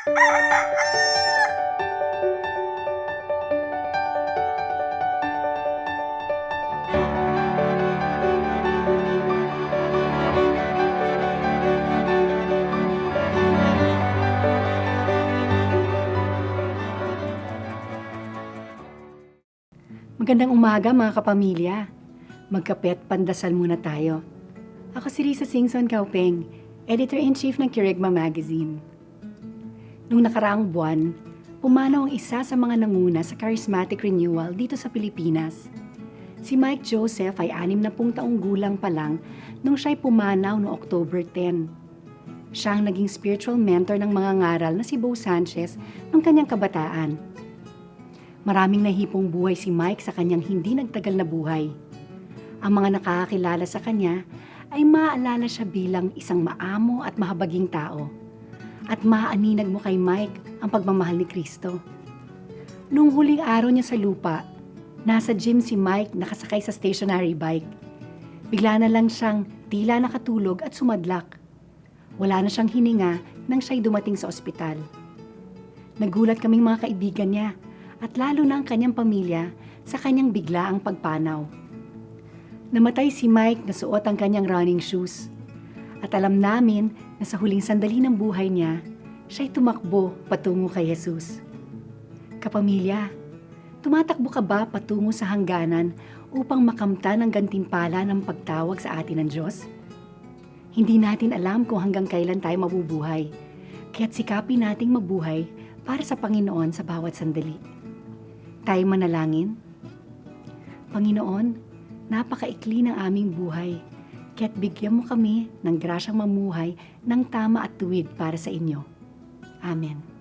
Magandang umaga mga kapamilya. Magkape at pandasal muna tayo. Ako si Risa Singson Kaupeng, Editor-in-Chief ng Kirigma Magazine. Nung nakaraang buwan, pumanaw ang isa sa mga nanguna sa charismatic renewal dito sa Pilipinas. Si Mike Joseph ay 60 taong gulang pa lang nung siya'y pumanaw noong October 10. Siya ang naging spiritual mentor ng mga ngaral na si Bo Sanchez nung kanyang kabataan. Maraming nahipong buhay si Mike sa kanyang hindi nagtagal na buhay. Ang mga nakakakilala sa kanya ay maaalala siya bilang isang maamo at mahabaging tao. At maaaninag mo kay Mike ang pagmamahal ni Kristo. Noong huling araw niya sa lupa, nasa gym si Mike nakasakay sa stationary bike. Bigla na lang siyang tila nakatulog at sumadlak. Wala na siyang hininga nang siya'y dumating sa ospital. Nagulat kaming mga kaibigan niya at lalo na ang kanyang pamilya sa kanyang biglaang pagpanaw. Namatay si Mike na suot ang kanyang running shoes. At alam namin na sa huling sandali ng buhay niya, siya'y tumakbo patungo kay Jesus. Kapamilya, tumatakbo ka ba patungo sa hangganan upang makamtan ang gantimpala ng pagtawag sa atin ng Diyos? Hindi natin alam kung hanggang kailan tayo mabubuhay, kaya't sikapin nating mabuhay para sa Panginoon sa bawat sandali. Tayo manalangin. Panginoon, napakaikli ng aming buhay, kaya't bigyan mo kami ng grasyang mamuhay ng tama at tuwid para sa inyo. Amen.